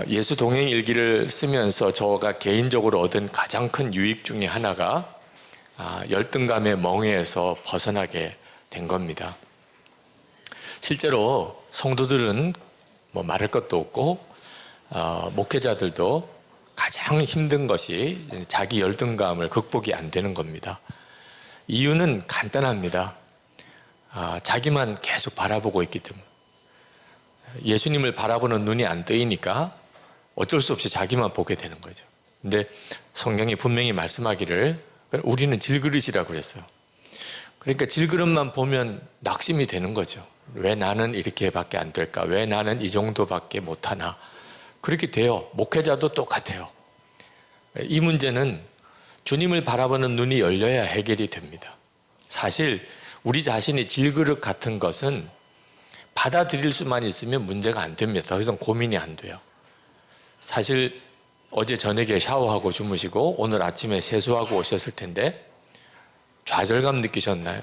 예수 동행 일기를 쓰면서 저가 개인적으로 얻은 가장 큰 유익 중에 하나가 열등감의 멍에에서 벗어나게 된 겁니다. 실제로 성도들은 뭐 말할 것도 없고 목회자들도 가장 힘든 것이 자기 열등감을 극복이 안 되는 겁니다. 이유는 간단합니다. 자기만 계속 바라보고 있기 때문에. 예수님을 바라보는 눈이 안 뜨이니까 어쩔 수 없이 자기만 보게 되는 거죠. 근데 성경이 분명히 말씀하기를 우리는 질그릇이라고 그랬어요. 그러니까 질그릇만 보면 낙심이 되는 거죠. 왜 나는 이렇게밖에 안 될까? 왜 나는 이 정도밖에 못하나? 그렇게 돼요. 목회자도 똑같아요. 이 문제는 주님을 바라보는 눈이 열려야 해결이 됩니다. 사실 우리 자신이 질그릇 같은 것은 받아들일 수만 있으면 문제가 안 됩니다. 더 이상 고민이 안 돼요. 사실 어제 저녁에 샤워하고 주무시고 오늘 아침에 세수하고 오셨을 텐데 좌절감 느끼셨나요?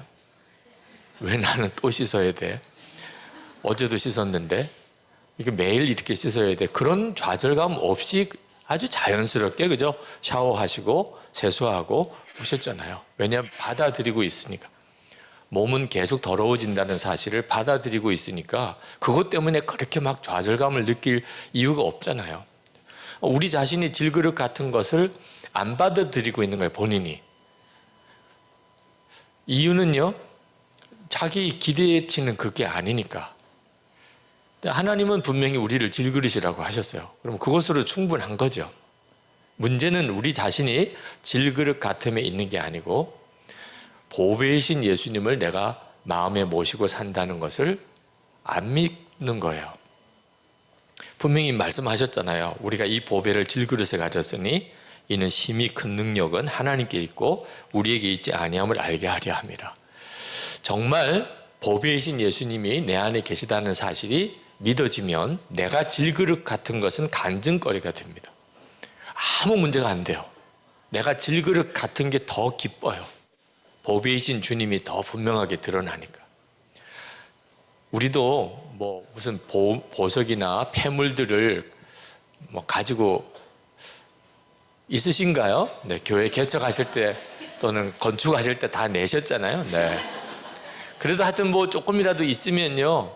왜 나는 또 씻어야 돼? 어제도 씻었는데 이게 매일 이렇게 씻어야 돼? 그런 좌절감 없이 아주 자연스럽게 그죠? 샤워하시고 세수하고 오셨잖아요. 왜냐하면 받아들이고 있으니까. 몸은 계속 더러워진다는 사실을 받아들이고 있으니까 그것 때문에 그렇게 막 좌절감을 느낄 이유가 없잖아요. 우리 자신이 질그릇 같은 것을 안 받아들이고 있는 거예요, 본인이. 이유는요, 자기 기대치는 그게 아니니까. 하나님은 분명히 우리를 질그릇이라고 하셨어요. 그럼 그것으로 충분한 거죠. 문제는 우리 자신이 질그릇 같음에 있는 게 아니고 보배이신 예수님을 내가 마음에 모시고 산다는 것을 안 믿는 거예요. 분명히 말씀하셨잖아요. 우리가 이 보배를 질그릇에 가졌으니 이는 심히 큰 능력은 하나님께 있고 우리에게 있지 아니함을 알게 하려 함이라. 정말 보배이신 예수님이 내 안에 계시다는 사실이 믿어지면 내가 질그릇 같은 것은 간증거리가 됩니다. 아무 문제가 안 돼요. 내가 질그릇 같은 게 더 기뻐요. 보배이신 주님이 더 분명하게 드러나니까. 우리도 뭐 무슨 보석이나 폐물들을 뭐 가지고 있으신가요? 네, 교회 개척하실 때 또는 건축하실 때 다 내셨잖아요. 네. 그래도 하여튼 뭐 조금이라도 있으면요,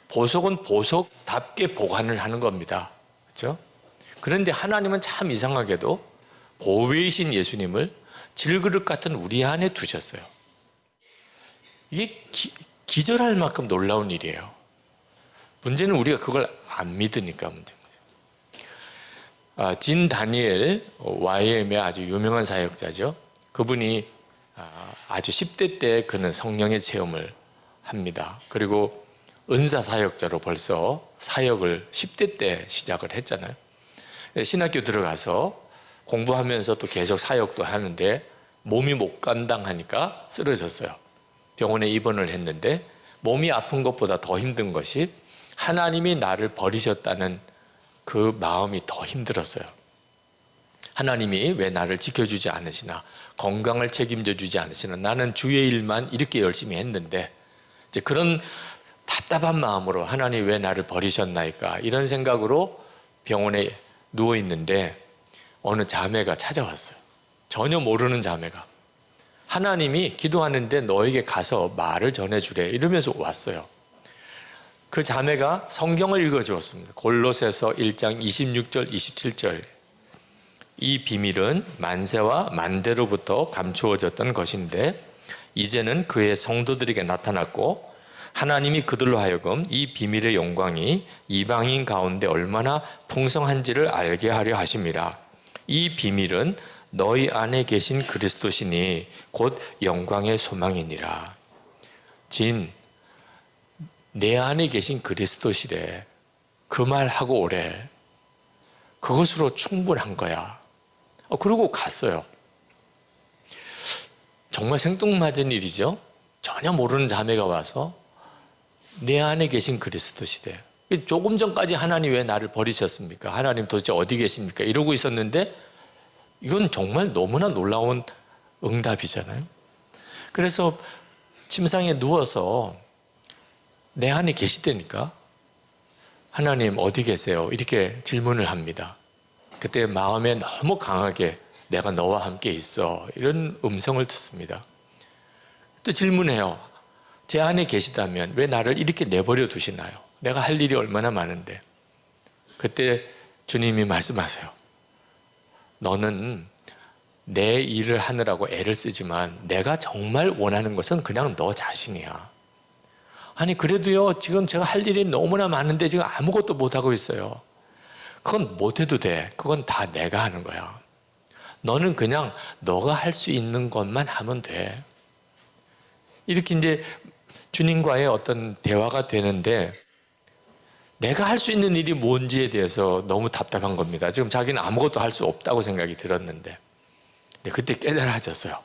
보석은 보석답게 보관을 하는 겁니다. 그렇죠? 그런데 하나님은 참 이상하게도 보배이신 예수님을 질그릇 같은 우리 안에 두셨어요. 이게 기절할 만큼 놀라운 일이에요. 문제는 우리가 그걸 안 믿으니까 문제인 거죠. 진 다니엘 YM의 아주 유명한 사역자죠. 그분이 아주 10대 때 그는 성령의 체험을 합니다. 그리고 은사 사역자로 벌써 사역을 10대 때 시작을 했잖아요. 신학교 들어가서 공부하면서 또 계속 사역도 하는데 몸이 못 감당하니까 쓰러졌어요. 병원에 입원을 했는데 몸이 아픈 것보다 더 힘든 것이 하나님이 나를 버리셨다는 그 마음이 더 힘들었어요. 하나님이 왜 나를 지켜주지 않으시나, 건강을 책임져 주지 않으시나, 나는 주의 일만 이렇게 열심히 했는데, 이제 그런 답답한 마음으로 하나님 왜 나를 버리셨나이까 이런 생각으로 병원에 누워 있는데 어느 자매가 찾아왔어요. 전혀 모르는 자매가. 하나님이 기도하는데 너에게 가서 말을 전해주래 이러면서 왔어요. 그 자매가 성경을 읽어주었습니다. 골로새서 1장 26절 27절. 이 비밀은 만세와 만대로부터 감추어졌던 것인데 이제는 그의 성도들에게 나타났고 하나님이 그들로 하여금 이 비밀의 영광이 이방인 가운데 얼마나 풍성한지를 알게 하려 하심이라. 이 비밀은 너희 안에 계신 그리스도시니 곧 영광의 소망이니라. 내 안에 계신 그리스도시래. 그 말하고 오래. 그것으로 충분한 거야. 그러고 갔어요. 정말 생뚱맞은 일이죠. 전혀 모르는 자매가 와서 내 안에 계신 그리스도시래. 조금 전까지 하나님 왜 나를 버리셨습니까? 하나님 도대체 어디 계십니까? 이러고 있었는데 이건 정말 너무나 놀라운 응답이잖아요. 그래서 침상에 누워서 내 안에 계시다니까 하나님 어디 계세요? 이렇게 질문을 합니다. 그때 마음에 너무 강하게 내가 너와 함께 있어, 이런 음성을 듣습니다. 또 질문해요. 제 안에 계시다면 왜 나를 이렇게 내버려 두시나요? 내가 할 일이 얼마나 많은데. 그때 주님이 말씀하세요. 너는 내 일을 하느라고 애를 쓰지만 내가 정말 원하는 것은 그냥 너 자신이야. 아니 그래도요, 지금 제가 할 일이 너무나 많은데 지금 아무것도 못하고 있어요. 그건 못해도 돼. 그건 다 내가 하는 거야. 너는 그냥 너가 할 수 있는 것만 하면 돼. 이렇게 이제 주님과의 어떤 대화가 되는데, 내가 할 수 있는 일이 뭔지에 대해서 너무 답답한 겁니다. 지금 자기는 아무것도 할 수 없다고 생각이 들었는데, 근데 그때 깨달아졌어요.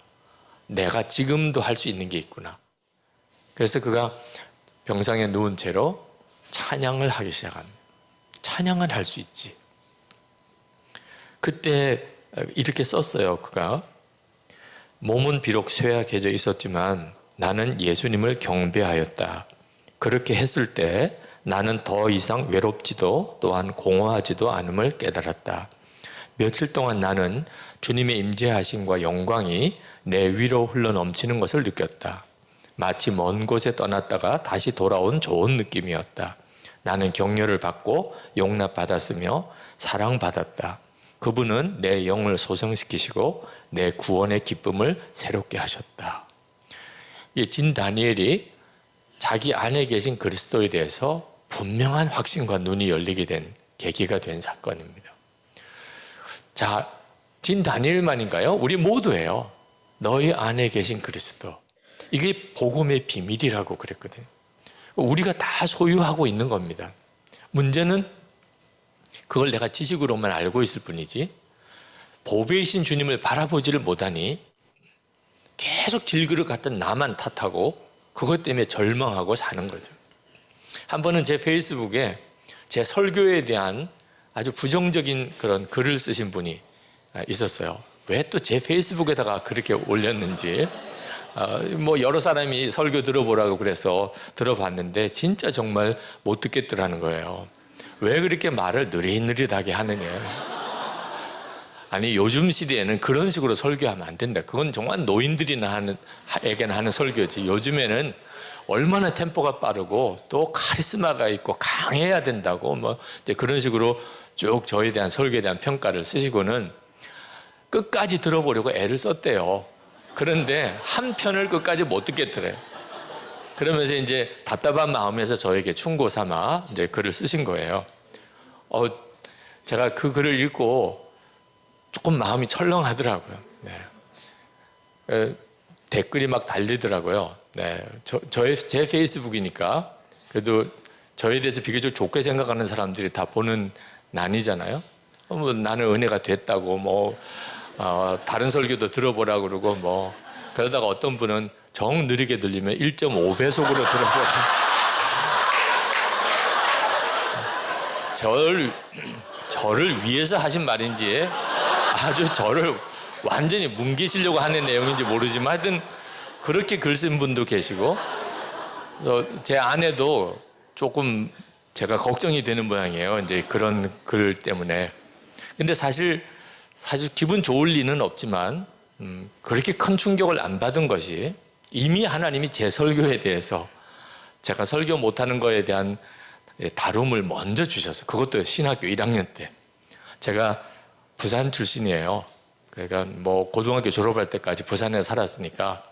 내가 지금도 할 수 있는 게 있구나. 그래서 그가 병상에 누운 채로 찬양을 하기 시작합니다. 찬양을 할 수 있지. 그때 이렇게 썼어요. 그가 몸은 비록 쇠약해져 있었지만 나는 예수님을 경배하였다. 그렇게 했을 때 나는 더 이상 외롭지도 또한 공허하지도 않음을 깨달았다. 며칠 동안 나는 주님의 임재하심과 영광이 내 위로 흘러넘치는 것을 느꼈다. 마치 먼 곳에 떠났다가 다시 돌아온 좋은 느낌이었다. 나는 격려를 받고 용납받았으며 사랑받았다. 그분은 내 영을 소성시키시고 내 구원의 기쁨을 새롭게 하셨다. 진 다니엘이 자기 안에 계신 그리스도에 대해서 분명한 확신과 눈이 열리게 된 계기가 된 사건입니다. 자, 진 다니엘만인가요? 우리 모두예요. 너희 안에 계신 그리스도. 이게 복음의 비밀이라고 그랬거든요. 우리가 다 소유하고 있는 겁니다. 문제는 그걸 내가 지식으로만 알고 있을 뿐이지 보배이신 주님을 바라보지를 못하니 계속 질그릇 같던 나만 탓하고 그것 때문에 절망하고 사는 거죠. 한 번은 제 페이스북에 제 설교에 대한 아주 부정적인 그런 글을 쓰신 분이 있었어요. 왜 또 제 페이스북에다가 그렇게 올렸는지, 뭐 여러 사람이 설교 들어보라고 그래서 들어봤는데 진짜 정말 못 듣겠더라는 거예요. 왜 그렇게 말을 느릿느릿하게 하느냐. 아니 요즘 시대에는 그런 식으로 설교하면 안 된다. 그건 정말 노인들이나 에게나 하는 설교지. 요즘에는 얼마나 템포가 빠르고 또 카리스마가 있고 강해야 된다고 뭐 이제 그런 식으로 쭉 저에 대한 설교에 대한 평가를 쓰시고는 끝까지 들어보려고 애를 썼대요. 그런데 한 편을 끝까지 못 듣겠더래요. 그러면서 이제 답답한 마음에서 저에게 충고 삼아 이제 글을 쓰신 거예요. 제가 그 글을 읽고 조금 마음이 철렁하더라고요. 네. 댓글이 막 달리더라고요. 네. 제 페이스북이니까 그래도 저에 대해서 비교적 좋게 생각하는 사람들이 다 보는 난이잖아요. 뭐 나는 은혜가 됐다고 뭐 다른 설교도 들어보라고 그러고 뭐 그러다가 어떤 분은 정 느리게 들리면 1.5배속으로 들어보라. 저를 위해서 하신 말인지 아주 저를 완전히 뭉개시려고 하는 내용인지 모르지만 하여튼 그렇게 글 쓴 분도 계시고 제 아내도 조금 제가 걱정이 되는 모양이에요. 이제 그런 글 때문에. 근데 사실 기분 좋을 리는 없지만 그렇게 큰 충격을 안 받은 것이 이미 하나님이 제 설교에 대해서 제가 설교 못하는 거에 대한 다룸을 먼저 주셔서 그것도 신학교 1학년 때 제가 부산 출신이에요. 그러니까 뭐 고등학교 졸업할 때까지 부산에 살았으니까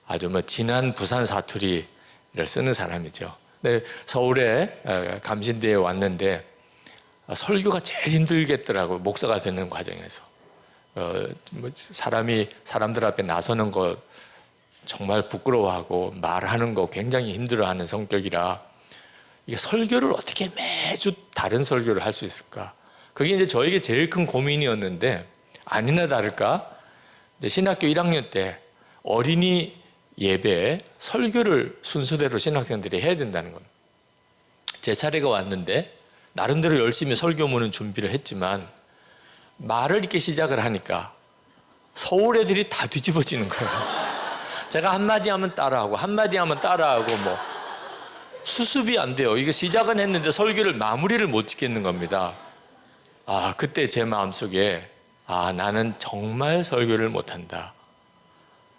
아주 뭐 진한 부산 사투리를 쓰는 사람이죠. 근데 서울에 감신대에 왔는데 설교가 제일 힘들겠더라고요. 목사가 되는 과정에서. 뭐 사람들 앞에 나서는 거 정말 부끄러워하고 말하는 거 굉장히 힘들어하는 성격이라 이게 설교를 어떻게 매주 다른 설교를 할 수 있을까? 그게 이제 저에게 제일 큰 고민이었는데 아니나 다를까 이제 신학교 1학년 때 어린이 예배에 설교를 순서대로 신학생들이 해야 된다는 겁니다. 제 차례가 왔는데 나름대로 열심히 설교문은 준비를 했지만 말을 이렇게 시작을 하니까 서울 애들이 다 뒤집어지는 거예요. 제가 한마디 하면 따라하고 한마디 하면 따라하고 뭐 수습이 안 돼요. 이거 시작은 했는데 설교를 마무리를 못 짓겠는 겁니다. 그때 제 마음속에 나는 정말 설교를 못한다.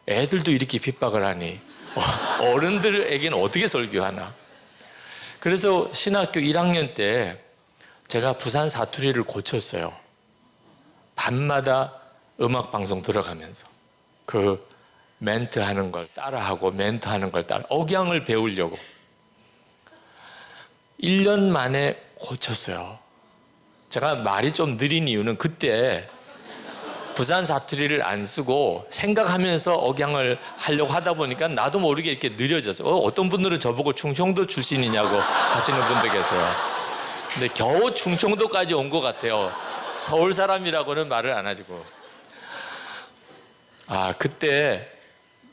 애들도 이렇게 핍박을 하니 어른들에게는 어떻게 설교하나. 그래서 신학교 1학년 때 제가 부산 사투리를 고쳤어요. 밤마다 음악방송 들어가면서 그 멘트 하는 걸 따라하고 멘트 하는 걸 따라 억양을 배우려고 1년 만에 고쳤어요. 제가 말이 좀 느린 이유는 그때 부산 사투리를 안 쓰고 생각하면서 억양을 하려고 하다 보니까 나도 모르게 이렇게 느려졌어요. 어떤 분들은 저보고 충청도 출신이냐고 하시는 분들 계세요. 근데 겨우 충청도까지 온 것 같아요. 서울 사람이라고는 말을 안 하시고. 그때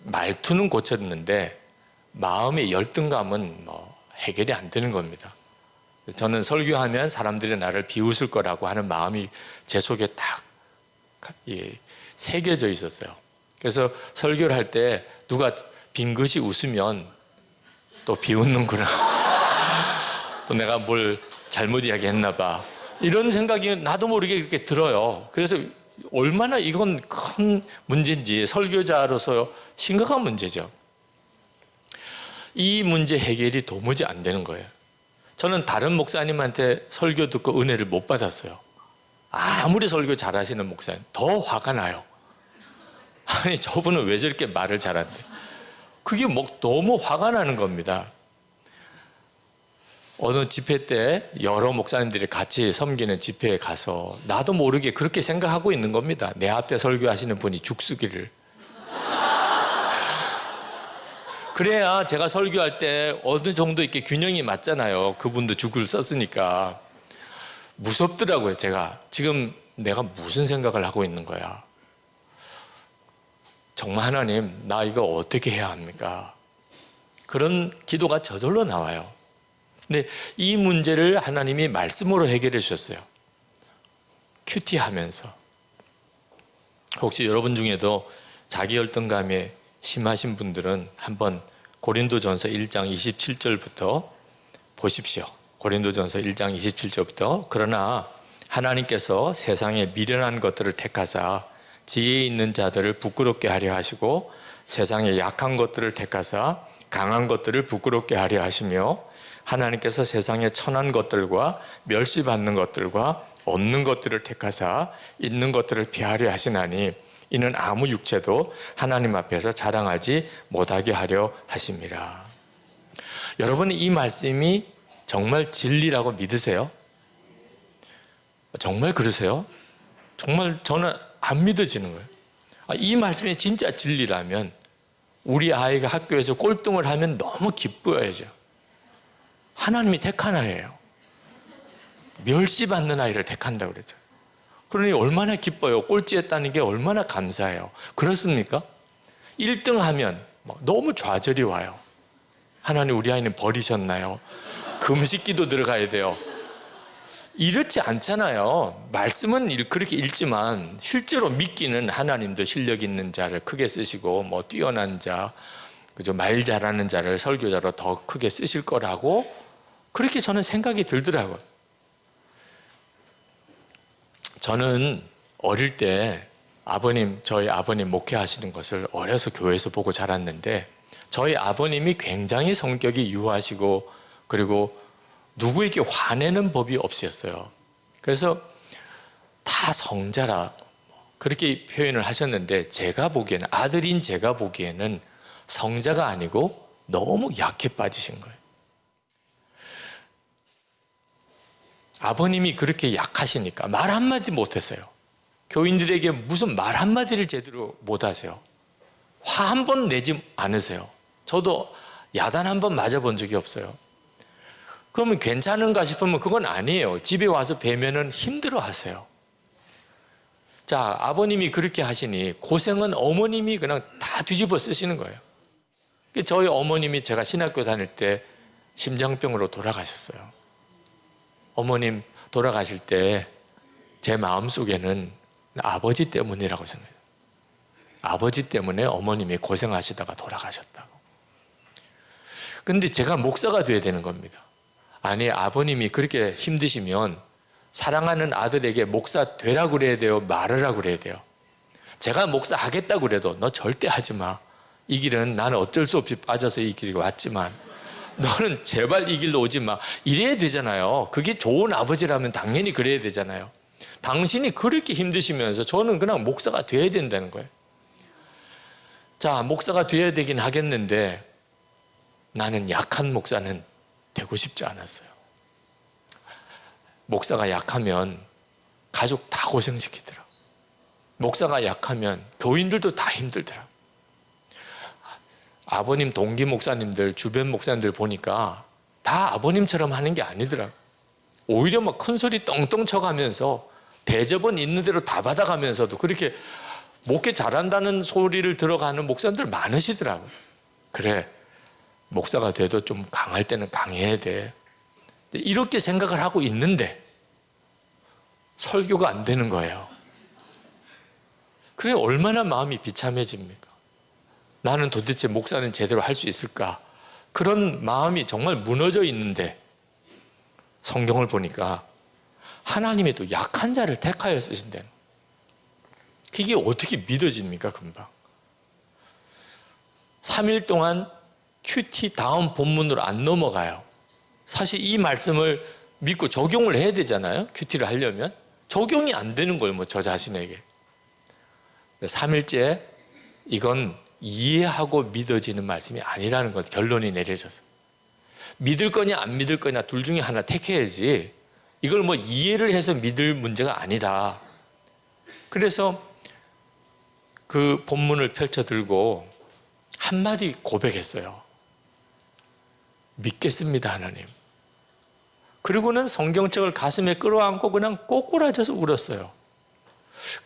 말투는 고쳤는데 마음의 열등감은 해결이 안 되는 겁니다. 저는 설교하면 사람들이 나를 비웃을 거라고 하는 마음이 제 속에 딱 새겨져 있었어요. 그래서 설교를 할 때 누가 빙긋이 웃으면 또 비웃는구나. 또 내가 뭘 잘못 이야기했나 봐. 이런 생각이 나도 모르게 그렇게 들어요. 그래서 얼마나 이건 큰 문제인지 설교자로서 심각한 문제죠. 이 문제 해결이 도무지 안 되는 거예요. 저는 다른 목사님한테 설교 듣고 은혜를 못 받았어요. 아무리 설교 잘하시는 목사님 더 화가 나요. 아니 저분은 왜 저렇게 말을 잘한대. 그게 너무 화가 나는 겁니다. 어느 집회 때 여러 목사님들이 같이 섬기는 집회에 가서 나도 모르게 그렇게 생각하고 있는 겁니다. 내 앞에 설교하시는 분이 죽쓰기를. 그래야 제가 설교할 때 어느 정도 이렇게 균형이 맞잖아요. 그분도 죽을 썼으니까. 무섭더라고요. 제가 지금 내가 무슨 생각을 하고 있는 거야. 정말 하나님 나 이거 어떻게 해야 합니까? 그런 기도가 저절로 나와요. 근데 이 문제를 하나님이 말씀으로 해결해 주셨어요. 큐티하면서. 혹시 여러분 중에도 자기 열등감에 심하신 분들은 한번 고린도전서 1장 27절부터 보십시오. 고린도전서 1장 27절부터 그러나 하나님께서 세상에 미련한 것들을 택하사 지혜 있는 자들을 부끄럽게 하려 하시고 세상에 약한 것들을 택하사 강한 것들을 부끄럽게 하려 하시며 하나님께서 세상에 천한 것들과 멸시받는 것들과 없는 것들을 택하사 있는 것들을 피하려 하시나니 이는 아무 육체도 하나님 앞에서 자랑하지 못하게 하려 하심이라. 여러분 이 말씀이 정말 진리라고 믿으세요? 정말 그러세요? 정말 저는 안 믿어지는 거예요. 이 말씀이 진짜 진리라면 우리 아이가 학교에서 꼴등을 하면 너무 기뻐야죠. 하나님이 택한 아이예요. 멸시받는 아이를 택한다고 그랬죠. 그러니 얼마나 기뻐요. 꼴찌했다는 게 얼마나 감사해요. 그렇습니까? 1등 하면 너무 좌절이 와요. 하나님 우리 아이는 버리셨나요? 금식기도 들어가야 돼요. 이렇지 않잖아요. 말씀은 그렇게 읽지만 실제로 믿기는 하나님도 실력 있는 자를 크게 쓰시고 뛰어난 자, 그죠? 말 잘하는 자를 설교자로 더 크게 쓰실 거라고 그렇게 저는 생각이 들더라고요. 저는 어릴 때 저희 아버님 목회하시는 것을 어려서 교회에서 보고 자랐는데 저희 아버님이 굉장히 성격이 유하시고 그리고 누구에게 화내는 법이 없으셨어요. 그래서 다 성자라 그렇게 표현을 하셨는데 제가 보기에는 아들인 제가 보기에는 성자가 아니고 너무 약해 빠지신 거예요. 아버님이 그렇게 약하시니까 말 한마디 못했어요. 교인들에게 무슨 말 한마디를 제대로 못하세요. 화 한 번 내지 않으세요. 저도 야단 한 번 맞아본 적이 없어요. 그러면 괜찮은가 싶으면 그건 아니에요. 집에 와서 뵈면은 힘들어 하세요. 자, 아버님이 그렇게 하시니 고생은 어머님이 그냥 다 뒤집어 쓰시는 거예요. 저희 어머님이 제가 신학교 다닐 때 심장병으로 돌아가셨어요. 어머님 돌아가실 때 제 마음속에는 아버지 때문이라고 생각해요. 아버지 때문에 어머님이 고생하시다가 돌아가셨다고. 근데 제가 목사가 돼야 되는 겁니다. 아니, 아버님이 그렇게 힘드시면 사랑하는 아들에게 목사 되라고 그래야 돼요? 말으라고 그래야 돼요? 제가 목사 하겠다고 그래도 너 절대 하지 마. 이 길은 나는 어쩔 수 없이 빠져서 이 길이 왔지만 너는 제발 이 길로 오지 마. 이래야 되잖아요. 그게 좋은 아버지라면 당연히 그래야 되잖아요. 당신이 그렇게 힘드시면서 저는 그냥 목사가 돼야 된다는 거예요. 자, 목사가 돼야 되긴 하겠는데 나는 약한 목사는 되고 싶지 않았어요. 목사가 약하면 가족 다 고생시키더라. 목사가 약하면 교인들도 다 힘들더라. 아버님 동기 목사님들, 주변 목사님들 보니까 다 아버님처럼 하는 게 아니더라. 오히려 막 큰 소리 떵떵 쳐가면서 대접은 있는 대로 다 받아가면서도 그렇게 목회 잘한다는 소리를 들어가는 목사님들 많으시더라고요. 그래, 목사가 돼도 좀 강할 때는 강해야 돼. 이렇게 생각을 하고 있는데 설교가 안 되는 거예요. 그래, 얼마나 마음이 비참해집니까? 나는 도대체 목사는 제대로 할 수 있을까? 그런 마음이 정말 무너져 있는데 성경을 보니까 하나님이 또 약한 자를 택하여 쓰신다는, 그게 어떻게 믿어집니까? 금방 3일 동안 큐티 다음 본문으로 안 넘어가요. 사실 이 말씀을 믿고 적용을 해야 되잖아요. 큐티를 하려면 적용이 안 되는 거예요. 저 자신에게 3일째 이건 이해하고 믿어지는 말씀이 아니라는 것, 결론이 내려졌어요. 믿을 거냐 안 믿을 거냐 둘 중에 하나 택해야지, 이걸 이해를 해서 믿을 문제가 아니다. 그래서 그 본문을 펼쳐 들고 한마디 고백했어요. 믿겠습니다, 하나님. 그리고는 성경책을 가슴에 끌어안고 그냥 꼬꾸라져서 울었어요.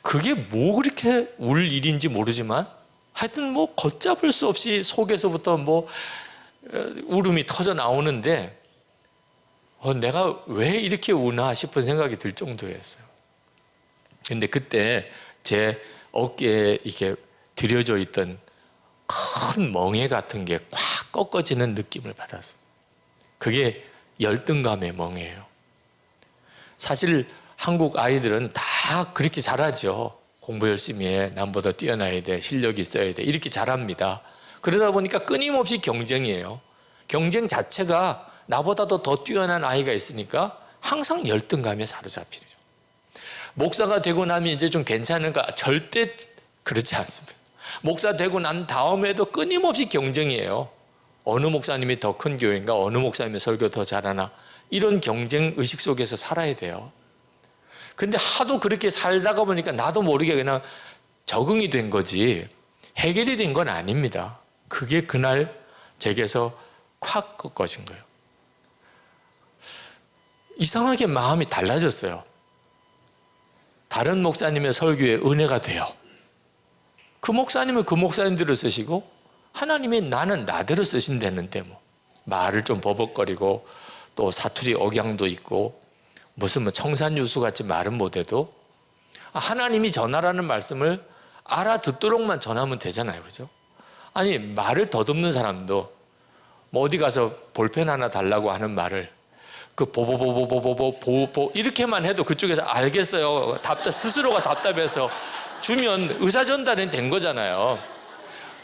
그게 뭐 그렇게 울 일인지 모르지만 하여튼 걷잡을 수 없이 속에서부터 울음이 터져 나오는데 내가 왜 이렇게 우나 싶은 생각이 들 정도였어요. 근데 그때 제 어깨에 이렇게 들여져 있던 큰 멍에 같은 게 꽉 꺾어지는 느낌을 받았어요. 그게 열등감의 멍이에요. 사실 한국 아이들은 다 그렇게 잘하죠. 공부 열심히 해, 남보다 뛰어나야 돼, 실력이 있어야 돼, 이렇게 잘합니다. 그러다 보니까 끊임없이 경쟁이에요. 경쟁 자체가 나보다도 더 뛰어난 아이가 있으니까 항상 열등감에 사로잡히죠. 목사가 되고 나면 이제 좀 괜찮은가? 절대 그렇지 않습니다. 목사 되고 난 다음에도 끊임없이 경쟁이에요. 어느 목사님이 더 큰 교회인가? 어느 목사님의 설교 더 잘하나? 이런 경쟁 의식 속에서 살아야 돼요. 근데 하도 그렇게 살다가 보니까 나도 모르게 그냥 적응이 된 거지 해결이 된 건 아닙니다. 그게 그날 제게서 콱 꺾어진 거예요. 이상하게 마음이 달라졌어요. 다른 목사님의 설교에 은혜가 돼요. 그 목사님은 그 목사님대로 쓰시고 하나님이 나는 나대로 쓰신다는데 말을 좀 버벅거리고 또 사투리 억양도 있고 무슨 청산유수 같이 말은 못해도 하나님이 전하라는 말씀을 알아듣도록만 전하면 되잖아요. 그죠? 아니, 말을 더듬는 사람도 어디 가서 볼펜 하나 달라고 하는 말을 그 보보보보보보보 이렇게만 해도 그쪽에서 알겠어요. 스스로가 답답해서 주면 의사 전달은 된 거잖아요.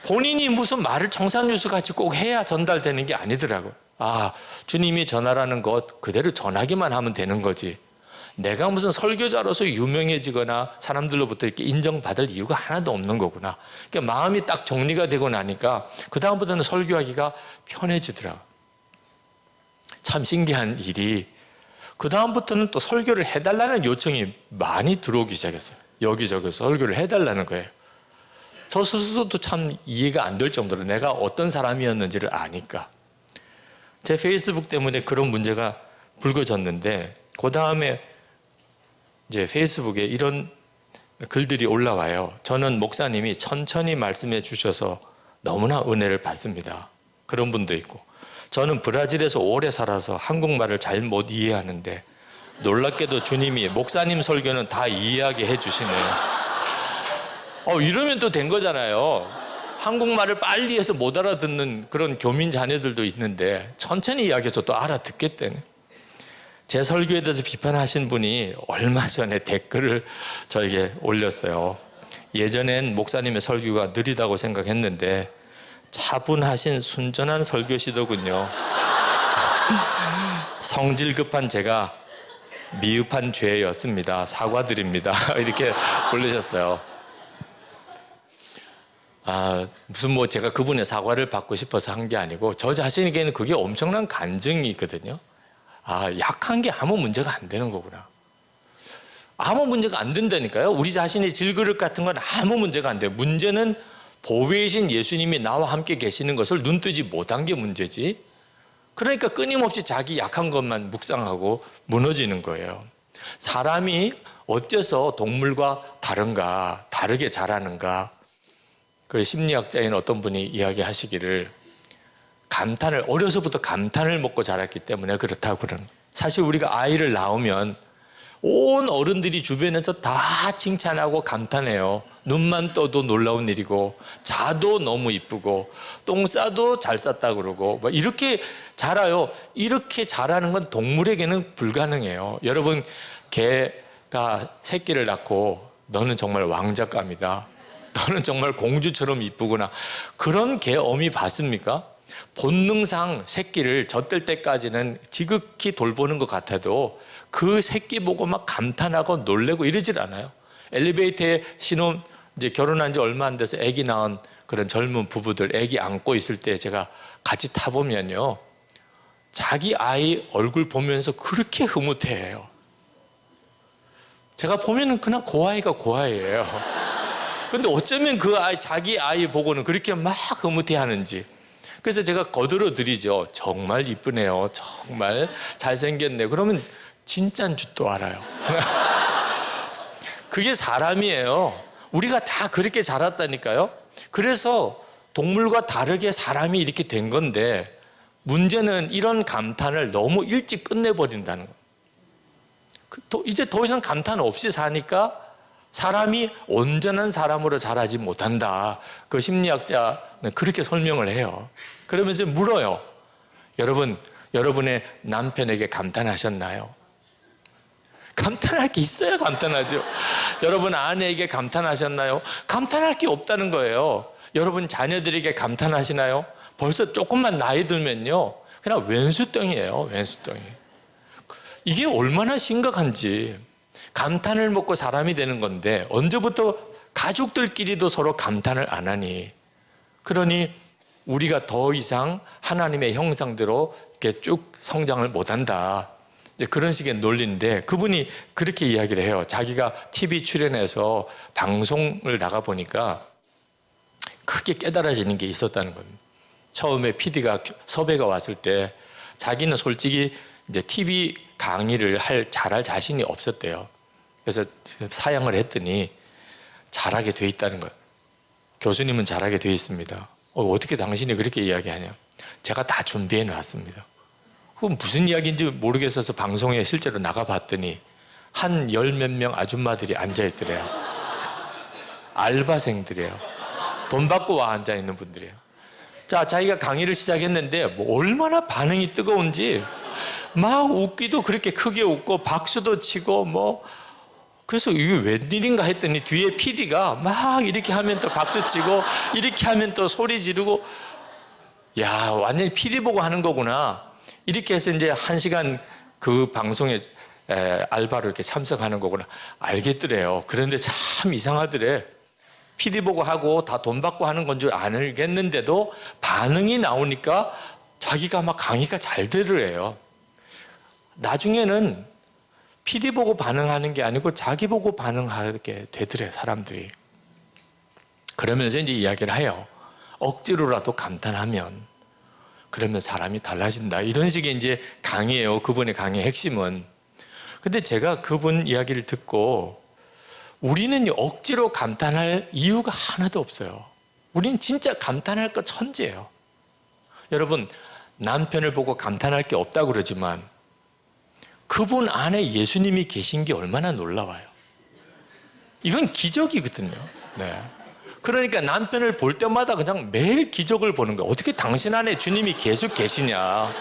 본인이 무슨 말을 청산유수 같이 꼭 해야 전달되는 게 아니더라고요. 주님이 전하라는 것 그대로 전하기만 하면 되는 거지 내가 무슨 설교자로서 유명해지거나 사람들로부터 이렇게 인정받을 이유가 하나도 없는 거구나. 그러니까 마음이 딱 정리가 되고 나니까 그 다음부터는 설교하기가 편해지더라. 참 신기한 일이 그 다음부터는 또 설교를 해달라는 요청이 많이 들어오기 시작했어요. 여기저기서 설교를 해달라는 거예요. 저 스스로도 참 이해가 안 될 정도로 내가 어떤 사람이었는지를 아니까. 제 페이스북 때문에 그런 문제가 불거졌는데 그 다음에 이제 페이스북에 이런 글들이 올라와요. 저는 목사님이 천천히 말씀해 주셔서 너무나 은혜를 받습니다. 그런 분도 있고, 저는 브라질에서 오래 살아서 한국말을 잘 못 이해하는데 놀랍게도 주님이 목사님 설교는 다 이해하게 해주시네요. 이러면 또 된 거잖아요. 한국말을 빨리 해서 못 알아듣는 그런 교민 자녀들도 있는데 천천히 이야기해서 또 알아듣겠다네. 제 설교에 대해서 비판하신 분이 얼마 전에 댓글을 저에게 올렸어요. 예전엔 목사님의 설교가 느리다고 생각했는데 차분하신 순전한 설교시더군요. 성질 급한 제가 미흡한 죄였습니다. 사과드립니다. 이렇게 올리셨어요. 무슨 뭐 제가 그분의 사과를 받고 싶어서 한 게 아니고 저 자신에게는 그게 엄청난 간증이 있거든요. 약한 게 아무 문제가 안 되는 거구나. 아무 문제가 안 된다니까요. 우리 자신의 질그릇 같은 건 아무 문제가 안 돼요. 문제는 보배이신 예수님이 나와 함께 계시는 것을 눈뜨지 못한 게 문제지. 그러니까 끊임없이 자기 약한 것만 묵상하고 무너지는 거예요. 사람이 어째서 동물과 다른가, 다르게 자라는가. 그 심리학자인 어떤 분이 이야기하시기를 어려서부터 감탄을 먹고 자랐기 때문에 그렇다고 그러는. 사실 우리가 아이를 낳으면 온 어른들이 주변에서 다 칭찬하고 감탄해요. 눈만 떠도 놀라운 일이고, 자도 너무 이쁘고, 똥 싸도 잘 쌌다 그러고, 이렇게 자라요. 이렇게 자라는 건 동물에게는 불가능해요. 여러분, 개가 새끼를 낳고 너는 정말 왕작감이다. 너는 정말 공주처럼 이쁘구나. 그런 개 어미 봤습니까? 본능상 새끼를 젖될 때까지는 지극히 돌보는 것 같아도 그 새끼 보고 막 감탄하고 놀래고 이러질 않아요. 엘리베이터에 이제 결혼한 지 얼마 안 돼서 아기 낳은 그런 젊은 부부들 아기 안고 있을 때 제가 같이 타보면요. 자기 아이 얼굴 보면서 그렇게 흐뭇해해요. 제가 보면은 그냥 고아이가 고아이예요. 근데 어쩌면 자기 아이 보고는 그렇게 막 흐뭇해하는지. 그래서 제가 거들어 드리죠. 정말 이쁘네요. 정말 잘생겼네. 그러면 진짜인 줄도 알아요. 그게 사람이에요. 우리가 다 그렇게 자랐다니까요. 그래서 동물과 다르게 사람이 이렇게 된 건데 문제는 이런 감탄을 너무 일찍 끝내버린다는 거예요. 이제 더 이상 감탄 없이 사니까 사람이 온전한 사람으로 자라지 못한다. 그 심리학자는 그렇게 설명을 해요. 그러면서 물어요. 여러분의 남편에게 감탄하셨나요? 감탄할 게 있어야 감탄하죠. 여러분 아내에게 감탄하셨나요? 감탄할 게 없다는 거예요. 여러분 자녀들에게 감탄하시나요? 벌써 조금만 나이 들면요. 그냥 왼수덩이에요. 왼수덩이. 이게 얼마나 심각한지. 감탄을 먹고 사람이 되는 건데 언제부터 가족들끼리도 서로 감탄을 안 하니. 그러니 우리가 더 이상 하나님의 형상대로 이렇게 쭉 성장을 못한다. 이제 그런 식의 논리인데 그분이 그렇게 이야기를 해요. 자기가 TV 출연해서 방송을 나가 보니까 크게 깨달아지는 게 있었다는 겁니다. 처음에 PD가 섭외가 왔을 때 자기는 솔직히 이제 TV 강의를 잘할 자신이 없었대요. 그래서 사양을 했더니 잘하게 돼 있다는 거예요. 교수님은 잘하게 돼 있습니다. 어떻게 당신이 그렇게 이야기하냐? 제가 다 준비해 놨습니다. 그건 무슨 이야기인지 모르겠어서 방송에 실제로 나가봤더니 한 열 몇 명 아줌마들이 앉아있더래요. 알바생들이에요. 돈 받고 와 앉아있는 분들이에요. 자, 자기가 강의를 시작했는데 뭐 얼마나 반응이 뜨거운지 막 웃기도 그렇게 크게 웃고 박수도 치고 그래서 이게 웬일인가 했더니 뒤에 PD가 막 이렇게 하면 또 박수 치고 이렇게 하면 또 소리 지르고 야, 완전히 PD 보고 하는 거구나. 이렇게 해서 이제 1시간 그 방송에 알바로 이렇게 참석하는 거구나. 알겠더래요. 그런데 참 이상하더래. PD 보고 하고 다 돈 받고 하는 건 줄 알겠는데도 반응이 나오니까 자기가 막 강의가 잘 되더래요. 나중에는 PD 보고 반응하는 게 아니고 자기 보고 반응하게 되더래, 사람들이. 그러면서 이제 이야기를 해요. 억지로라도 감탄하면 그러면 사람이 달라진다. 이런 식의 이제 강의예요. 그분의 강의의 핵심은. 근데 제가 그분 이야기를 듣고 우리는 억지로 감탄할 이유가 하나도 없어요. 우리는 진짜 감탄할 거 천재예요. 여러분, 남편을 보고 감탄할 게 없다고 그러지만 그분 안에 예수님이 계신 게 얼마나 놀라워요. 이건 기적이거든요. 네. 그러니까 남편을 볼 때마다 그냥 매일 기적을 보는 거야. 어떻게 당신 안에 주님이 계속 계시냐.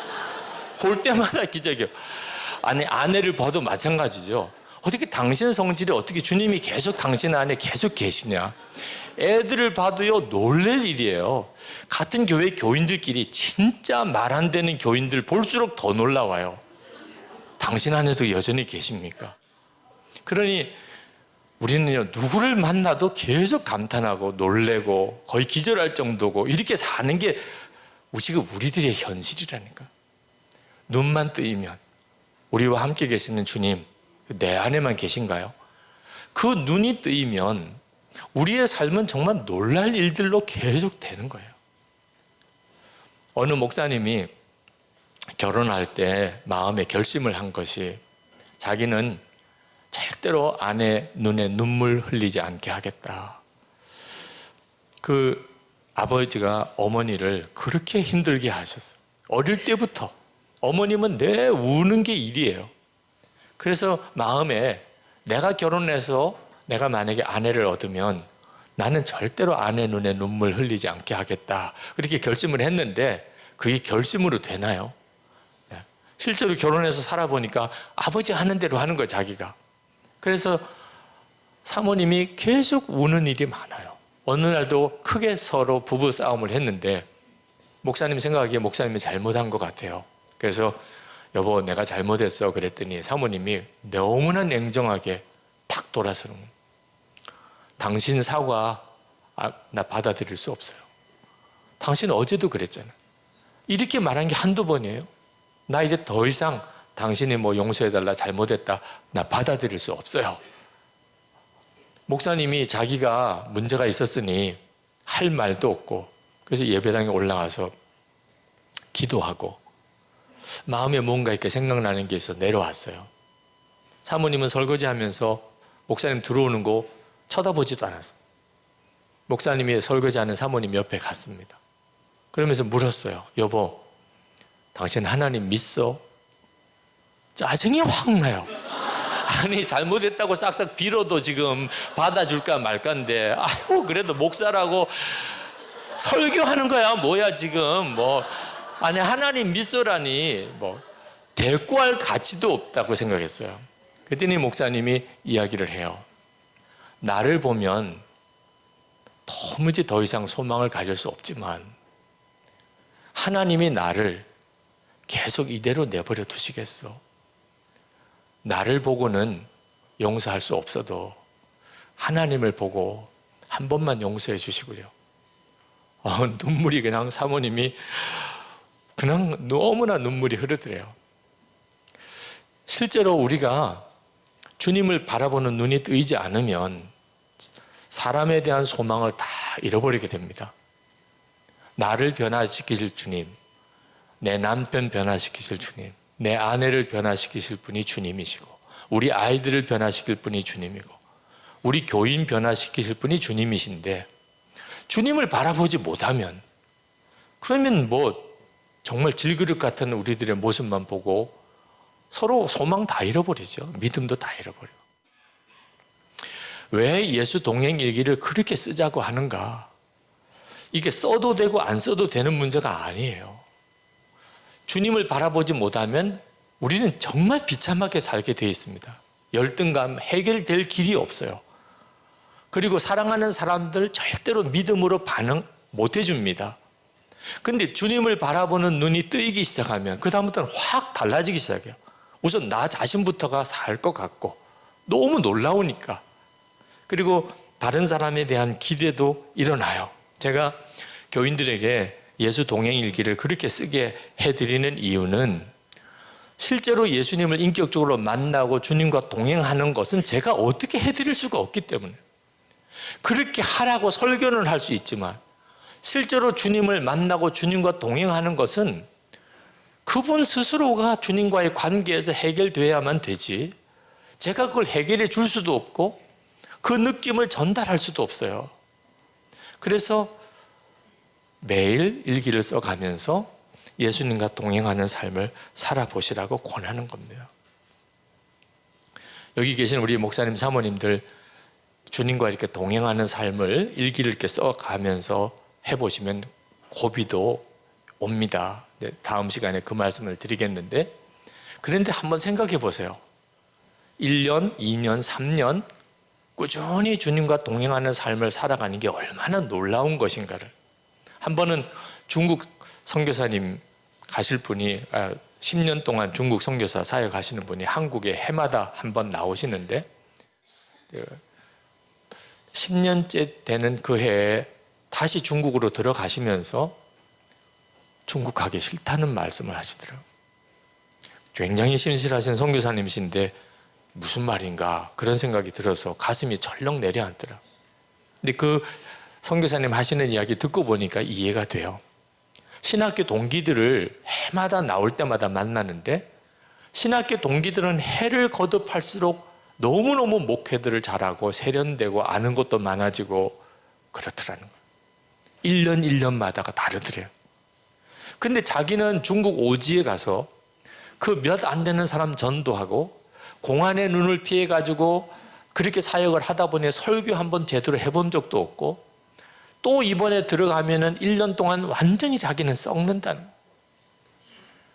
볼 때마다 기적이요. 아니, 아내를 봐도 마찬가지죠. 어떻게 당신 성질에 어떻게 주님이 계속 당신 안에 계속 계시냐. 애들을 봐도요, 놀랄 일이에요. 같은 교회 교인들끼리 진짜 말 안 되는 교인들 볼수록 더 놀라워요. 당신 안에도 여전히 계십니까? 그러니 우리는요, 누구를 만나도 계속 감탄하고 놀래고 거의 기절할 정도고 이렇게 사는 게 지금 우리들의 현실이라니까. 눈만 뜨이면 우리와 함께 계시는 주님, 내 안에만 계신가요? 그 눈이 뜨이면 우리의 삶은 정말 놀랄 일들로 계속 되는 거예요. 어느 목사님이 결혼할 때 마음에 결심을 한 것이 자기는 절대로 아내 눈에 눈물 흘리지 않게 하겠다. 그 아버지가 어머니를 그렇게 힘들게 하셨어요. 어릴 때부터 어머님은 내 우는 게 일이에요. 그래서 마음에 내가 결혼해서 내가 만약에 아내를 얻으면 나는 절대로 아내 눈에 눈물 흘리지 않게 하겠다. 그렇게 결심을 했는데 그게 결심으로 되나요? 실제로 결혼해서 살아보니까 아버지 하는 대로 하는 거예요, 자기가. 그래서 사모님이 계속 우는 일이 많아요. 어느 날도 크게 서로 부부 싸움을 했는데 목사님 생각하기에 목사님이 잘못한 것 같아요. 그래서 여보, 내가 잘못했어 그랬더니 사모님이 너무나 냉정하게 탁 돌아서는 거예요. 당신 사과 나 받아들일 수 없어요. 당신 어제도 그랬잖아. 이렇게 말한 게 한두 번이에요. 나 이제 더 이상 당신이 뭐 용서해달라, 잘못했다, 나 받아들일 수 없어요. 목사님이 자기가 문제가 있었으니 할 말도 없고 그래서 예배당에 올라가서 기도하고 마음에 뭔가 이렇게 생각나는 게 있어서 내려왔어요. 사모님은 설거지하면서 목사님 들어오는 거 쳐다보지도 않았어요. 목사님이 설거지하는 사모님 옆에 갔습니다. 그러면서 물었어요. 여보, 당신 하나님 믿어? 짜증이 확 나요. 아니, 잘못했다고 싹싹 빌어도 지금 받아줄까 말까인데, 아이고, 그래도 목사라고 설교하는 거야. 뭐야, 지금. 아니, 하나님 믿어라니, 대꾸할 가치도 없다고 생각했어요. 그랬더니 목사님이 이야기를 해요. 나를 보면 도무지 더 이상 소망을 가질 수 없지만, 하나님이 나를 계속 이대로 내버려 두시겠어? 나를 보고는 용서할 수 없어도 하나님을 보고 한 번만 용서해 주시고요. 눈물이 그냥 사모님이 그냥 너무나 눈물이 흐르더래요. 실제로 우리가 주님을 바라보는 눈이 뜨이지 않으면 사람에 대한 소망을 다 잃어버리게 됩니다. 나를 변화시키실 주님, 내 남편 변화시키실 주님, 내 아내를 변화시키실 분이 주님이시고, 우리 아이들을 변화시킬 분이 주님이고, 우리 교인 변화시키실 분이 주님이신데, 주님을 바라보지 못하면, 그러면 정말 질그릇 같은 우리들의 모습만 보고 서로 소망 다 잃어버리죠. 믿음도 다 잃어버려요. 왜 예수 동행 일기를 그렇게 쓰자고 하는가? 이게 써도 되고 안 써도 되는 문제가 아니에요. 주님을 바라보지 못하면 우리는 정말 비참하게 살게 되어 있습니다. 열등감 해결될 길이 없어요. 그리고 사랑하는 사람들 절대로 믿음으로 반응 못 해줍니다. 근데 주님을 바라보는 눈이 뜨이기 시작하면 그 다음부터는 확 달라지기 시작해요. 우선 나 자신부터가 살 것 같고 너무 놀라우니까. 그리고 다른 사람에 대한 기대도 일어나요. 제가 교인들에게 예수 동행일기를 그렇게 쓰게 해드리는 이유는 실제로 예수님을 인격적으로 만나고 주님과 동행하는 것은 제가 어떻게 해드릴 수가 없기 때문에, 그렇게 하라고 설교는 할 수 있지만 실제로 주님을 만나고 주님과 동행하는 것은 그분 스스로가 주님과의 관계에서 해결돼야만 되지, 제가 그걸 해결해 줄 수도 없고 그 느낌을 전달할 수도 없어요. 그래서 매일 일기를 써가면서 예수님과 동행하는 삶을 살아보시라고 권하는 겁니다. 여기 계신 우리 목사님 사모님들 주님과 이렇게 동행하는 삶을 일기를 이렇게 써가면서 해보시면 고비도 옵니다. 다음 시간에 그 말씀을 드리겠는데, 그런데 한번 생각해 보세요. 1년, 2년, 3년 꾸준히 주님과 동행하는 삶을 살아가는 게 얼마나 놀라운 것인가를. 한 번은 중국 선교사님 가실 분이 10년 동안 중국 선교사 사역하시는 분이 한국에 해마다 한 번 나오시는데 10년째 되는 그 해에 다시 중국으로 들어가시면서 중국 가기 싫다는 말씀을 하시더라고요. 굉장히 신실하신 선교사님이신데 무슨 말인가 그런 생각이 들어서 가슴이 철렁 내려앉더라. 근데 그 선교사님 하시는 이야기 듣고 보니까 이해가 돼요. 신학교 동기들을 해마다 나올 때마다 만나는데 신학교 동기들은 해를 거듭할수록 너무너무 목회들을 잘하고 세련되고 아는 것도 많아지고 그렇더라는 거예요. 1년 1년마다가 다르더래요. 근데 자기는 중국 오지에 가서 그 몇 안 되는 사람 전도하고 공안의 눈을 피해가지고 그렇게 사역을 하다 보니 설교 한번 제대로 해본 적도 없고 또 이번에 들어가면은 1년 동안 완전히 자기는 썩는다는.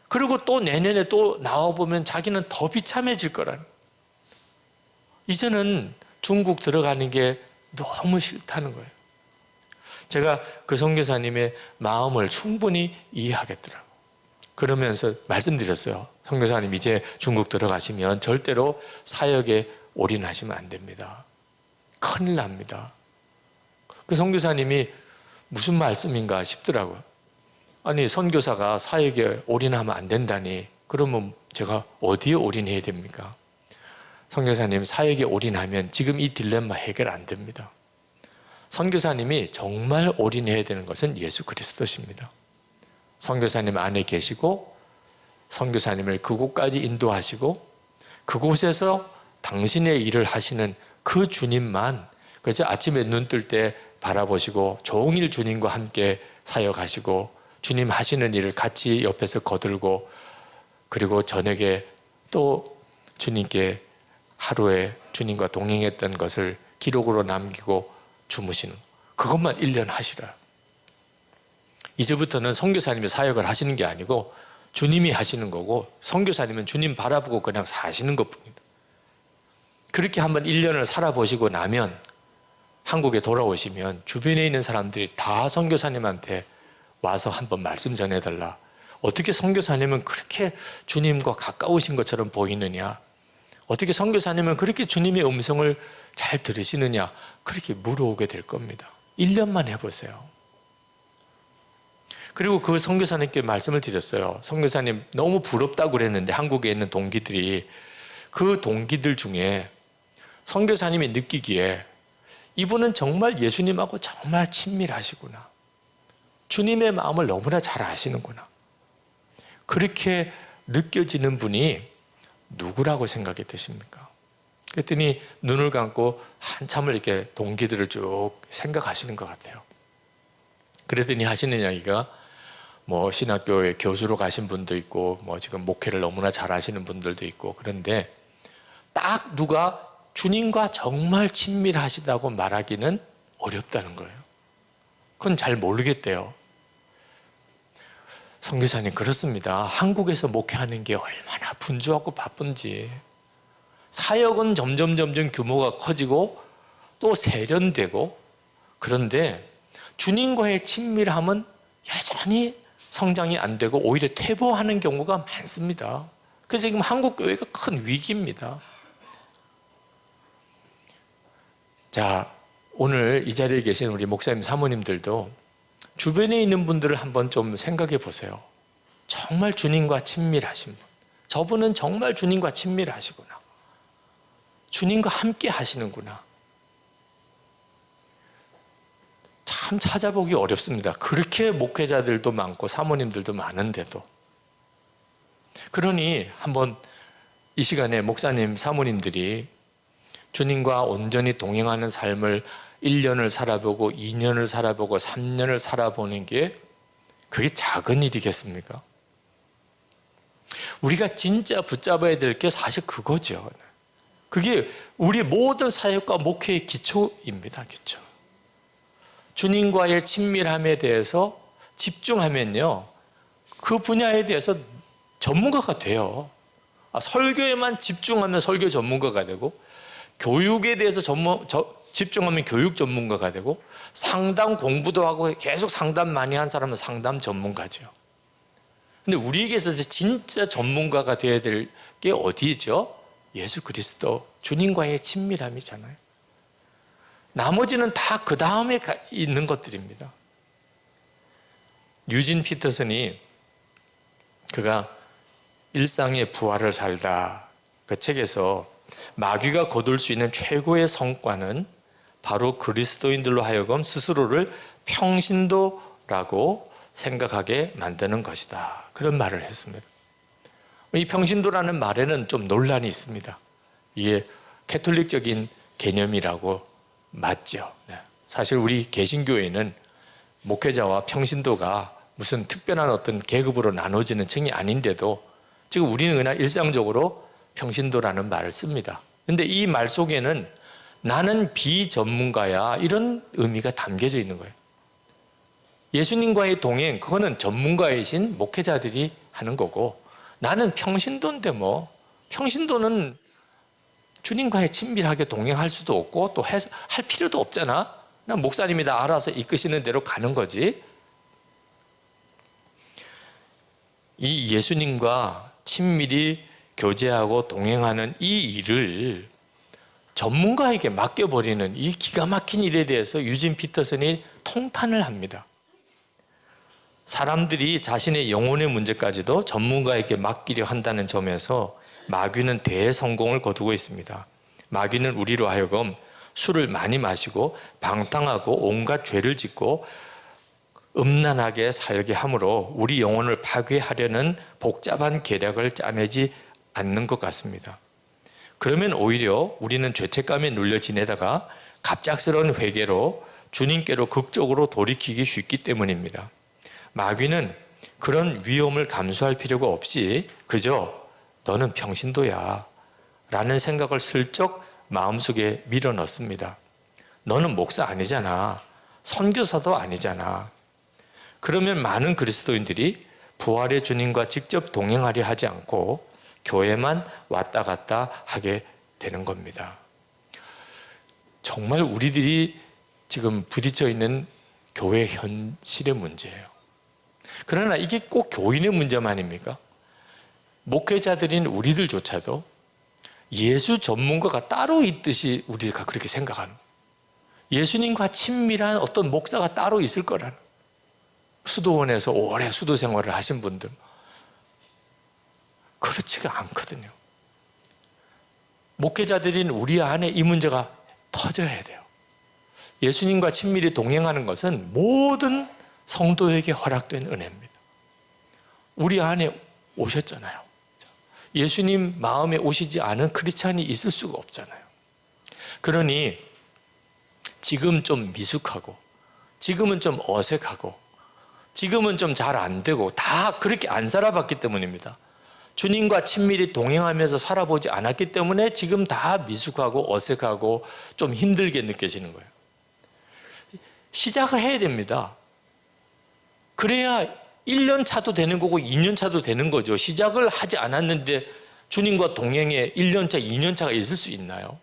그리고 또 내년에 또 나와보면 자기는 더 비참해질 거라는. 이제는 중국 들어가는 게 너무 싫다는 거예요. 제가 그 선교사님의 마음을 충분히 이해하겠더라고요. 그러면서 말씀드렸어요. 선교사님 이제 중국 들어가시면 절대로 사역에 올인하시면 안 됩니다. 큰일 납니다. 그 선교사님이 무슨 말씀인가 싶더라고요. 아니 선교사가 사역에 올인하면 안 된다니 그러면 제가 어디에 올인해야 됩니까? 선교사님 사역에 올인하면 지금 이 딜레마 해결 안 됩니다. 선교사님이 정말 올인해야 되는 것은 예수 그리스도십니다. 선교사님 안에 계시고 선교사님을 그곳까지 인도하시고 그곳에서 당신의 일을 하시는 그 주님만 그저 아침에 눈 뜰 때 바라보시고 종일 주님과 함께 사역하시고 주님 하시는 일을 같이 옆에서 거들고 그리고 저녁에 또 주님께 하루에 주님과 동행했던 것을 기록으로 남기고 주무시는 그것만 1년 하시라. 이제부터는 선교사님이 사역을 하시는 게 아니고 주님이 하시는 거고 선교사님은 주님 바라보고 그냥 사시는 것뿐입니다. 그렇게 한번 1년을 살아보시고 나면 한국에 돌아오시면 주변에 있는 사람들이 다 선교사님한테 와서 한번 말씀 전해달라. 어떻게 선교사님은 그렇게 주님과 가까우신 것처럼 보이느냐? 어떻게 선교사님은 그렇게 주님의 음성을 잘 들으시느냐? 그렇게 물어오게 될 겁니다. 1년만 해보세요. 그리고 그 선교사님께 말씀을 드렸어요. 선교사님 너무 부럽다고 그랬는데 한국에 있는 동기들이 그 동기들 중에 선교사님이 느끼기에 이분은 정말 예수님하고 정말 친밀하시구나. 주님의 마음을 너무나 잘 아시는구나. 그렇게 느껴지는 분이 누구라고 생각이 드십니까? 그랬더니 눈을 감고 한참을 이렇게 동기들을 쭉 생각하시는 것 같아요. 그랬더니 하시는 이야기가 뭐 신학교에 교수로 가신 분도 있고 뭐 지금 목회를 너무나 잘 하시는 분들도 있고 그런데 딱 누가 주님과 정말 친밀하시다고 말하기는 어렵다는 거예요. 그건 잘 모르겠대요. 선교사님 그렇습니다. 한국에서 목회하는 게 얼마나 분주하고 바쁜지 사역은 점점 규모가 커지고 또 세련되고 그런데 주님과의 친밀함은 여전히 성장이 안 되고 오히려 퇴보하는 경우가 많습니다. 그래서 지금 한국 교회가 큰 위기입니다. 자, 오늘 이 자리에 계신 우리 목사님 사모님들도 주변에 있는 분들을 한번 좀 생각해 보세요. 정말 주님과 친밀하신 분. 저분은 정말 주님과 친밀하시구나. 주님과 함께 하시는구나. 참 찾아보기 어렵습니다. 그렇게 목회자들도 많고 사모님들도 많은데도. 그러니 한번 이 시간에 목사님, 사모님들이 주님과 온전히 동행하는 삶을 1년을 살아보고 2년을 살아보고 3년을 살아보는 게 그게 작은 일이겠습니까? 우리가 진짜 붙잡아야 될 게 사실 그거죠. 그게 우리 모든 사역과 목회의 기초입니다. 기초. 주님과의 친밀함에 대해서 집중하면요, 그 분야에 대해서 전문가가 돼요. 설교에만 집중하면 설교 전문가가 되고, 교육에 대해서 집중하면 교육 전문가가 되고, 상담 공부도 하고 계속 상담 많이 한 사람은 상담 전문가죠. 근데 우리에게서 진짜 전문가가 되어야 될 게 어디죠? 예수 그리스도, 주님과의 친밀함이잖아요. 나머지는 다 그 다음에 있는 것들입니다. 유진 피터슨이 그가 일상의 부활을 살다 그 책에서 마귀가 거둘 수 있는 최고의 성과는 바로 그리스도인들로 하여금 스스로를 평신도라고 생각하게 만드는 것이다. 그런 말을 했습니다. 이 평신도라는 말에는 좀 논란이 있습니다. 이게 캐톨릭적인 개념이라고 맞죠. 사실 우리 개신교회는 목회자와 평신도가 무슨 특별한 어떤 계급으로 나눠지는 층이 아닌데도 지금 우리는 그냥 일상적으로 평신도라는 말을 씁니다. 근데 이 말 속에는 나는 비전문가야, 이런 의미가 담겨져 있는 거예요. 예수님과의 동행, 그거는 전문가이신 목회자들이 하는 거고, 나는 평신도인데 뭐, 평신도는 주님과의 친밀하게 동행할 수도 없고 또 할 필요도 없잖아. 그냥 목사님이 다 알아서 이끄시는 대로 가는 거지. 이 예수님과 친밀히 교제하고 동행하는 이 일을 전문가에게 맡겨버리는 이 기가 막힌 일에 대해서 유진 피터슨이 통탄을 합니다. 사람들이 자신의 영혼의 문제까지도 전문가에게 맡기려 한다는 점에서 마귀는 대성공을 거두고 있습니다. 마귀는 우리로 하여금 술을 많이 마시고 방탕하고 온갖 죄를 짓고 음란하게 살게 함으로 우리 영혼을 파괴하려는 복잡한 계략을 짜내지 않는 것 같습니다. 그러면 오히려 우리는 죄책감에 눌려 지내다가 갑작스러운 회개로 주님께로 극적으로 돌이키기 쉽기 때문입니다. 마귀는 그런 위험을 감수할 필요가 없이 그저 너는 평신도야 라는 생각을 슬쩍 마음속에 밀어넣습니다. 너는 목사 아니잖아. 선교사도 아니잖아. 그러면 많은 그리스도인들이 부활의 주님과 직접 동행하려 하지 않고 교회만 왔다 갔다 하게 되는 겁니다. 정말 우리들이 지금 부딪혀 있는 교회 현실의 문제예요. 그러나 이게 꼭 교인의 문제만입니까? 목회자들인 우리들조차도 예수 전문가가 따로 있듯이 우리가 그렇게 생각하는, 예수님과 친밀한 어떤 목사가 따로 있을 거라는, 수도원에서 오래 수도 생활을 하신 분들, 그렇지가 않거든요. 목회자들인 우리 안에 이 문제가 터져야 돼요. 예수님과 친밀히 동행하는 것은 모든 성도에게 허락된 은혜입니다. 우리 안에 오셨잖아요. 예수님 마음에 오시지 않은 크리스찬이 있을 수가 없잖아요. 그러니 지금 좀 미숙하고, 지금은 좀 어색하고, 지금은 좀 잘 안 되고, 다 그렇게 안 살아봤기 때문입니다. 주님과 친밀히 동행하면서 살아보지 않았기 때문에 지금 다 미숙하고 어색하고 좀 힘들게 느껴지는 거예요. 시작을 해야 됩니다. 그래야 1년 차도 되는 거고 2년 차도 되는 거죠. 시작을 하지 않았는데 주님과 동행에 1년 차, 2년 차가 있을 수 있나요?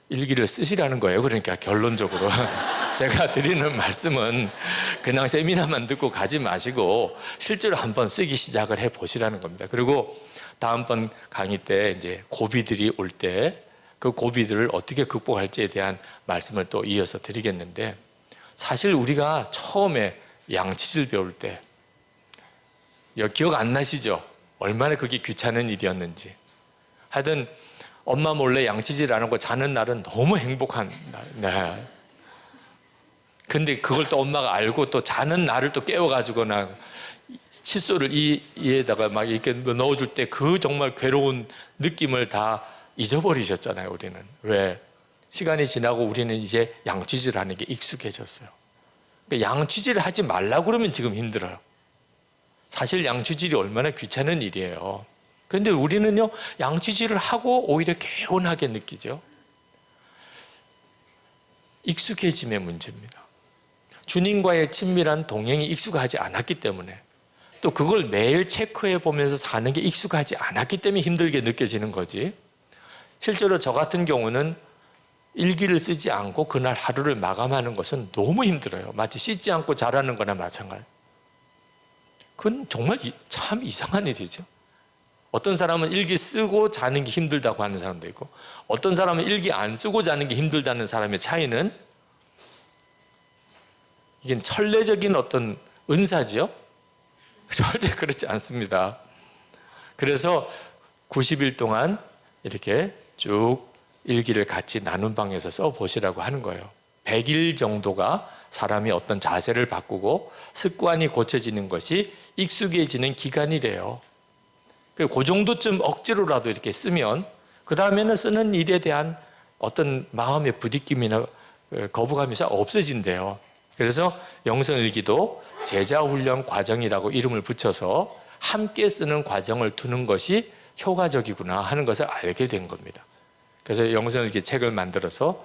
일기를 쓰시라는 거예요. 그러니까 결론적으로 제가 드리는 말씀은 그냥 세미나만 듣고 가지 마시고 실제로 한번 쓰기 시작을 해 보시라는 겁니다. 그리고 다음번 강의 때 이제 고비들이 올 때 그 고비들을 어떻게 극복할지에 대한 말씀을 또 이어서 드리겠는데, 사실 우리가 처음에 양치질 배울 때 기억 안 나시죠? 얼마나 그게 귀찮은 일이었는지. 하여튼 엄마 몰래 양치질 안 하고 자는 날은 너무 행복한 날. 네. 근데 그걸 또 엄마가 알고 또 자는 날을 또 깨워가지고나 칫솔을 이에다가 막 이렇게 넣어줄 때 그 정말 괴로운 느낌을 다 잊어버리셨잖아요, 우리는. 왜? 시간이 지나고 우리는 이제 양치질 하는 게 익숙해졌어요. 그러니까 양치질을 하지 말라고 그러면 지금 힘들어요. 사실 양치질이 얼마나 귀찮은 일이에요. 그런데 우리는요, 양치질을 하고 오히려 개운하게 느끼죠. 익숙해짐의 문제입니다. 주님과의 친밀한 동행이 익숙하지 않았기 때문에, 또 그걸 매일 체크해 보면서 사는 게 익숙하지 않았기 때문에 힘들게 느껴지는 거지. 실제로 저 같은 경우는 일기를 쓰지 않고 그날 하루를 마감하는 것은 너무 힘들어요. 마치 씻지 않고 자라는 거나 마찬가지. 그건 정말 참 이상한 일이죠. 어떤 사람은 일기 쓰고 자는 게 힘들다고 하는 사람도 있고, 어떤 사람은 일기 안 쓰고 자는 게 힘들다는 사람의 차이는, 이게 천례적인 어떤 은사죠. 절대 그렇지 않습니다. 그래서 90일 동안 이렇게 쭉 일기를 같이 나눈 방에서 써보시라고 하는 거예요. 100일 정도가 사람이 어떤 자세를 바꾸고 습관이 고쳐지는 것이 익숙해지는 기간이래요. 그 정도쯤 억지로라도 이렇게 쓰면 그 다음에는 쓰는 일에 대한 어떤 마음의 부딪힘이나 거부감이 잘 없어진대요. 그래서 영성일기도 제자훈련 과정이라고 이름을 붙여서 함께 쓰는 과정을 두는 것이 효과적이구나 하는 것을 알게 된 겁니다. 그래서 영성일기 책을 만들어서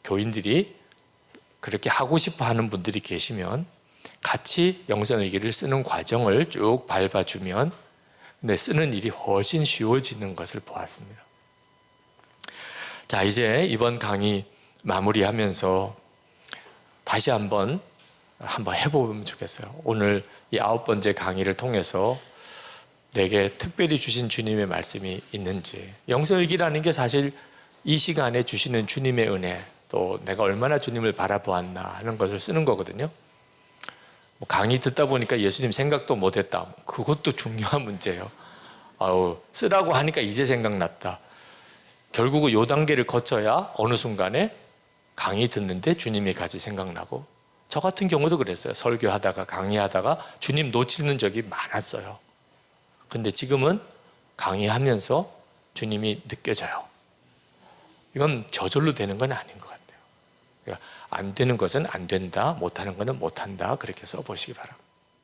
교인들이 그렇게 하고 싶어 하는 분들이 계시면 같이 영성일기를 쓰는 과정을 쭉 밟아주면 쓰는 일이 훨씬 쉬워지는 것을 보았습니다. 자, 이제 이번 강의 마무리하면서 다시 한번 해보면 좋겠어요. 오늘 이 9번째 강의를 통해서 내게 특별히 주신 주님의 말씀이 있는지, 영성일기라는 게 사실 이 시간에 주시는 주님의 은혜, 또 내가 얼마나 주님을 바라보았나 하는 것을 쓰는 거거든요. 강의 듣다 보니까 예수님 생각도 못했다, 그것도 중요한 문제예요. 쓰라고 하니까 이제 생각났다. 결국은 요 단계를 거쳐야 어느 순간에 강의 듣는데 주님이 같이 생각나고, 저 같은 경우도 그랬어요. 설교하다가 강의하다가 주님 놓치는 적이 많았어요. 근데 지금은 강의하면서 주님이 느껴져요. 이건 저절로 되는 건 아닌 것 같아요. 그러니까 안 되는 것은 안 된다, 못하는 것은 못한다, 그렇게 써보시기 바랍니다.